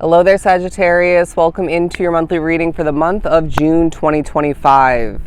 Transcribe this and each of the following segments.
Hello there, Sagittarius. Welcome into your monthly reading for the month of June 2025.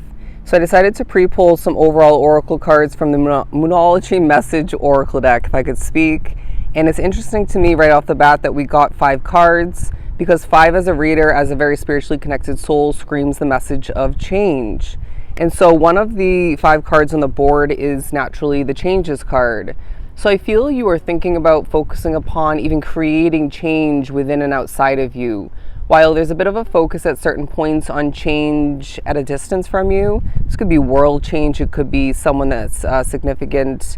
So I decided to pre-pull some overall oracle cards from the Moonology Message Oracle deck, if I could speak. And it's interesting to me right off the bat that we got 5 cards, because 5 as a reader, as a very spiritually connected soul, screams the message of change. And so one of the 5 cards on the board is naturally the Changes card. So I feel you are thinking about focusing upon even creating change within and outside of you. While there's a bit of a focus at certain points on change at a distance from you, this could be world change, it could be someone that's significant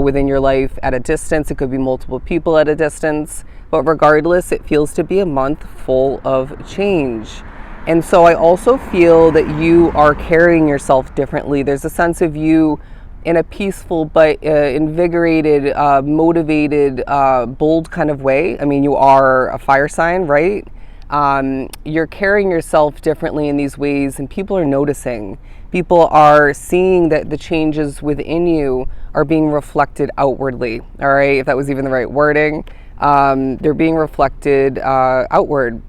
within your life at a distance, it could be multiple people at a distance, but regardless, it feels to be a month full of change. And so I also feel that you are carrying yourself differently. There's a sense of you in a peaceful but invigorated, motivated, bold kind of way. I mean, you are a fire sign, right? You're carrying yourself differently in these ways, and people are noticing. People are seeing that the changes within you are being reflected outwardly, all right? If that was even the right wording. They're being reflected outward.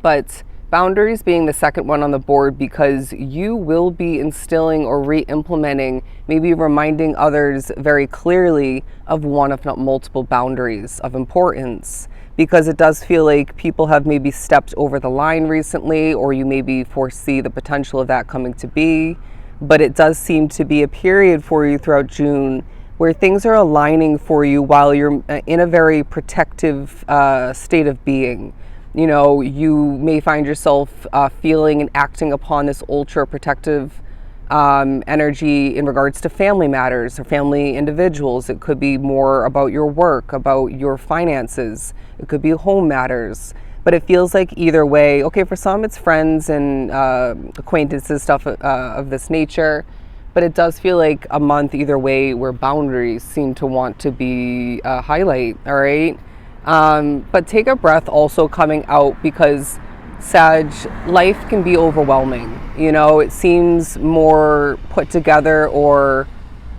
But boundaries being the second one on the board, because you will be instilling or re-implementing, maybe reminding others very clearly of one, if not multiple, boundaries of importance. Because it does feel like people have maybe stepped over the line recently, or you maybe foresee the potential of that coming to be. But it does seem to be a period for you throughout June where things are aligning for you while you're in a very protective state of being. You know, you may find yourself feeling and acting upon this ultra protective energy in regards to family matters or family individuals. It could be more about your work, about your finances. It could be home matters. But it feels like either way, okay, for some it's friends and acquaintances, stuff of this nature. But it does feel like a month either way where boundaries seem to want to be a highlight, all right? But take a breath also coming out, because Sag, life can be overwhelming. You know, it seems more put together or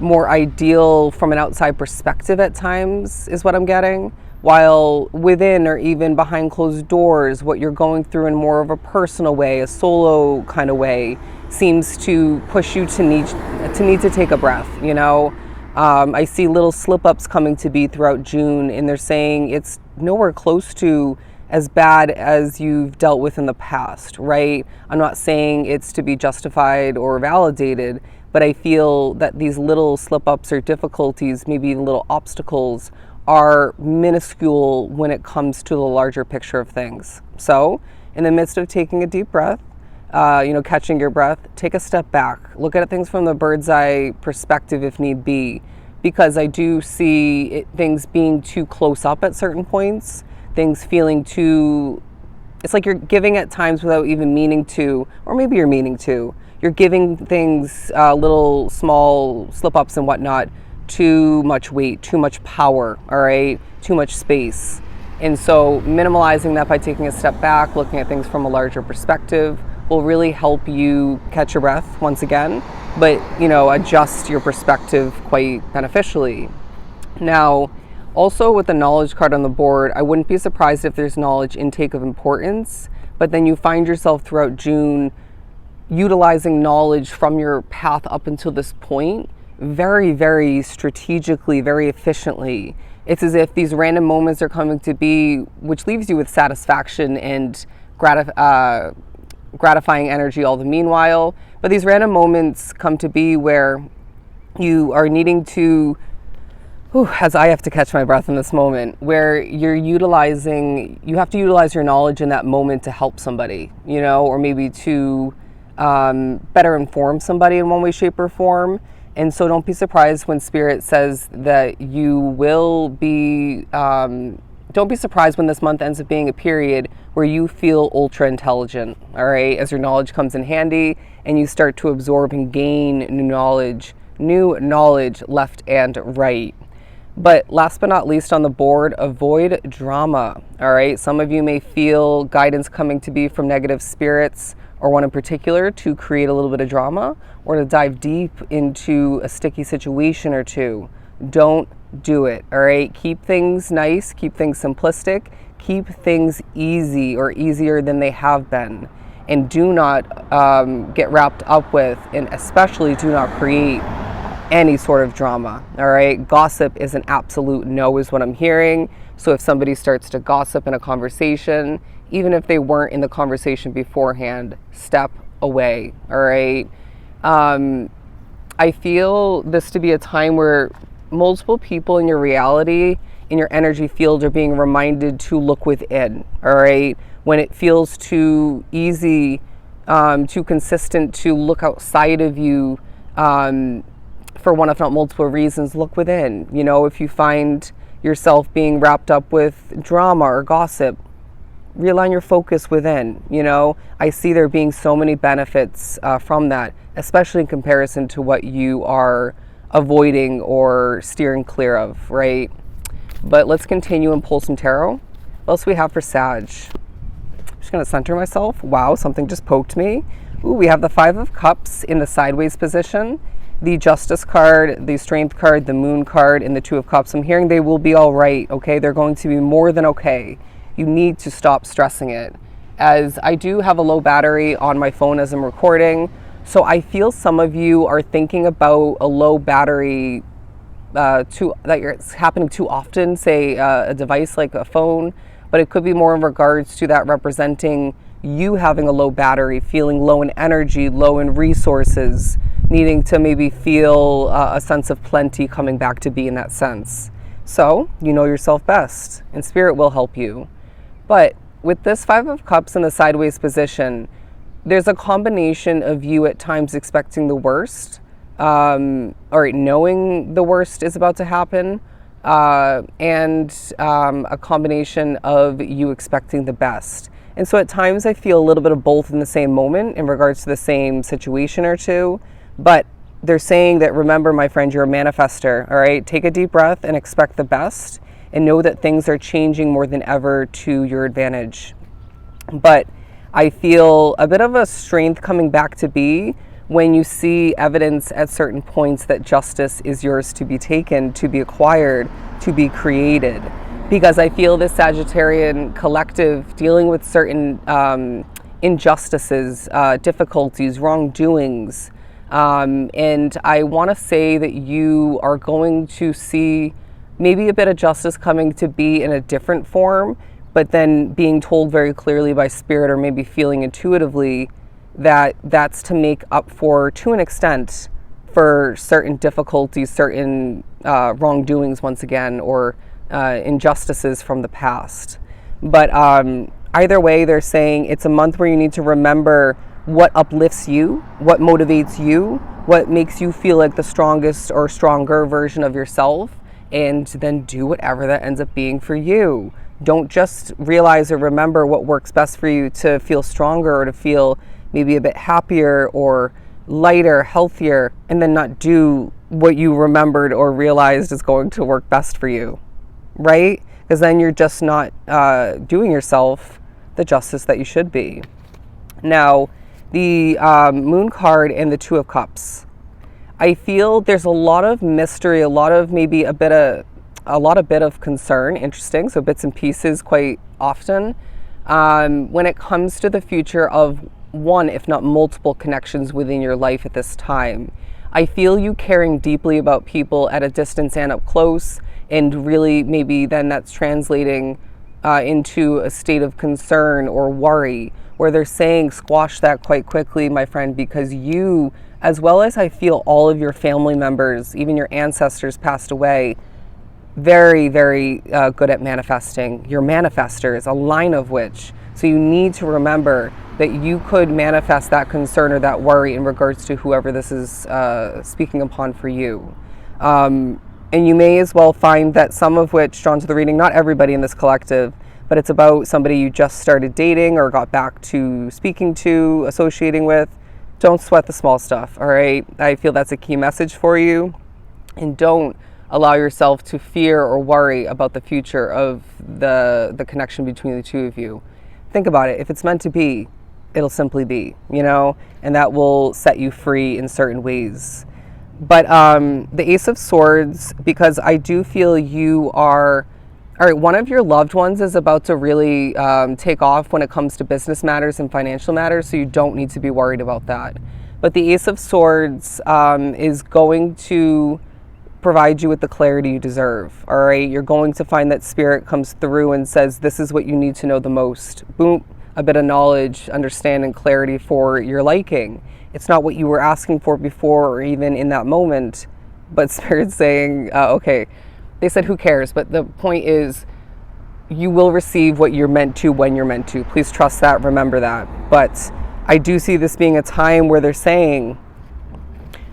more ideal from an outside perspective at times is what I'm getting. While within or even behind closed doors, what you're going through in more of a personal way, a solo kind of way, seems to push you to need to take a breath, you know? I see little slip-ups coming to be throughout June, and they're saying it's nowhere close to as bad as you've dealt with in the past, right? I'm not saying it's to be justified or validated, but I feel that these little slip-ups or difficulties, maybe little obstacles, are minuscule when it comes to the larger picture of things. So, in the midst of taking a deep breath, catching your breath, take a step back, look at things from the bird's eye perspective if need be, because I do see things being too close up at certain points, things feeling too, it's like you're giving at times without even meaning to, or maybe you're meaning to. You're giving things little small slip-ups and whatnot too much weight, too much power, all right, too much space. And so minimalizing that by taking a step back, looking at things from a larger perspective, will really help you catch your breath once again, but, you know, adjust your perspective quite beneficially. Now, also with the knowledge card on the board, I wouldn't be surprised if there's knowledge intake of importance, but then you find yourself throughout June utilizing knowledge from your path up until this point very, very strategically, very efficiently. It's as if these random moments are coming to be, which leaves you with satisfaction and gratifying energy all the meanwhile. But these random moments come to be where you are needing to, as I have to catch my breath in this moment, where you have to utilize your knowledge in that moment to help somebody, you know, or maybe to better inform somebody in one way, shape, or form. And so don't be surprised when Spirit says that you will be, don't be surprised when this month ends up being a period where you feel ultra intelligent, all right, as your knowledge comes in handy and you start to absorb and gain new knowledge left and right. But last but not least on the board, avoid drama, all right? Some of you may feel guidance coming to be from negative spirits, or one in particular, to create a little bit of drama or to dive deep into a sticky situation or two. Don't do it, all right? Keep things nice, keep things simplistic, keep things easy or easier than they have been, and do not get wrapped up with, and especially do not create any sort of drama. All right, gossip is an absolute no, is what I'm hearing. So if somebody starts to gossip in a conversation, even if they weren't in the conversation beforehand, step away. All right. I feel this to be a time where multiple people in your reality, in your energy field, are being reminded to look within. All right. When it feels too easy, too consistent to look outside of you, for one, if not multiple reasons, look within. You know, if you find yourself being wrapped up with drama or gossip, realign your focus within. You know, I see there being so many benefits from that, especially in comparison to what you are avoiding or steering clear of, right? But let's continue and pull some tarot. What else do we have for Sag? I'm just going to center myself. Wow, something just poked me. Ooh, we have the Five of Cups in the sideways position, the Justice card, the Strength card, the Moon card, and the Two of Cups. I'm hearing they will be all right, okay? They're going to be more than okay. You need to stop stressing it. As I do have a low battery on my phone as I'm recording, so I feel some of you are thinking about a low battery it's happening too often, say a device like a phone, but it could be more in regards to that representing you having a low battery, feeling low in energy, low in resources, needing to maybe feel a sense of plenty coming back to be in that sense. So you know yourself best, and Spirit will help you. But with this Five of Cups in the sideways position, there's a combination of you at times expecting the worst, or knowing the worst is about to happen, and a combination of you expecting the best. And so at times I feel a little bit of both in the same moment in regards to the same situation or two. But they're saying that, remember, my friend, you're a manifester, all right? Take a deep breath and expect the best, and know that things are changing more than ever to your advantage. But I feel a bit of a strength coming back to be when you see evidence at certain points that justice is yours to be taken, to be acquired, to be created. Because I feel this Sagittarian collective dealing with certain injustices, difficulties, wrongdoings. And I want to say that you are going to see maybe a bit of justice coming to be in a different form, but then being told very clearly by Spirit, or maybe feeling intuitively, that that's to make up for, to an extent, for certain difficulties, certain wrongdoings once again, or injustices from the past. But either way, they're saying it's a month where you need to remember what uplifts you, what motivates you, what makes you feel like the strongest or stronger version of yourself, and then do whatever that ends up being for you. Don't just realize or remember what works best for you to feel stronger or to feel maybe a bit happier or lighter, healthier, and then not do what you remembered or realized is going to work best for you, right? Because then you're just not doing yourself the justice that you should be. Now, the Moon card and the Two of Cups. I feel there's a lot of mystery, a lot of maybe a bit of concern. Interesting. So bits and pieces quite often when it comes to the future of one, if not multiple, connections within your life at this time. I feel you caring deeply about people at a distance and up close, and really maybe then that's translating into a state of concern or worry, where they're saying squash that quite quickly, my friend, because you, as well as I feel all of your family members, even your ancestors passed away, very, very good at manifesting. You're manifestors, a line of which. So you need to remember that you could manifest that concern or that worry in regards to whoever this is speaking upon for you. And you may as well find that some of which, drawn to the reading, not everybody in this collective, but it's about somebody you just started dating or got back to speaking to, associating with. Don't sweat the small stuff, all right? I feel that's a key message for you. And don't allow yourself to fear or worry about the future of the connection between the two of you. Think about it. If it's meant to be, it'll simply be, you know, and that will set you free in certain ways. But the Ace of Swords, because I do feel you are All right, one of your loved ones is about to really take off when it comes to business matters and financial matters, so you don't need to be worried about that. But the Ace of Swords is going to provide you with the clarity you deserve. All right, you're going to find that Spirit comes through and says, this is what you need to know the most. Boom, a bit of knowledge, understanding, clarity for your liking. It's not what you were asking for before or even in that moment, but Spirit's saying, okay, they said, who cares? But the point is, you will receive what you're meant to when you're meant to. Please trust that, remember that. But I do see this being a time where they're saying,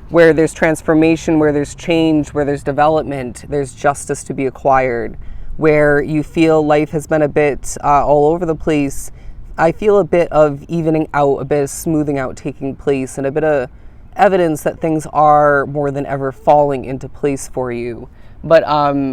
where there's transformation, where there's change, where there's development, there's justice to be acquired, where you feel life has been a bit all over the place. I feel a bit of evening out, a bit of smoothing out taking place, and a bit of evidence that things are more than ever falling into place for you. But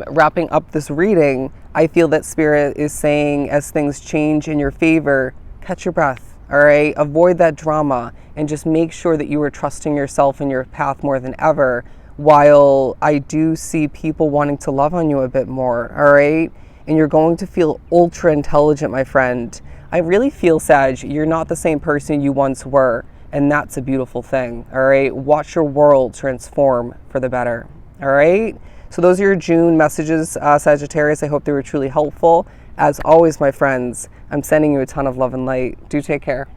wrapping up this reading, I feel that Spirit is saying, as things change in your favor, catch your breath, all right? Avoid that drama and just make sure that you are trusting yourself and your path more than ever, while I do see people wanting to love on you a bit more, all right? And you're going to feel ultra intelligent, my friend. I really feel, Sag, you're not the same person you once were, and that's a beautiful thing, all right? Watch your world transform for the better, all right? So those are your June messages, Sagittarius. I hope they were truly helpful. As always, my friends, I'm sending you a ton of love and light. Do take care.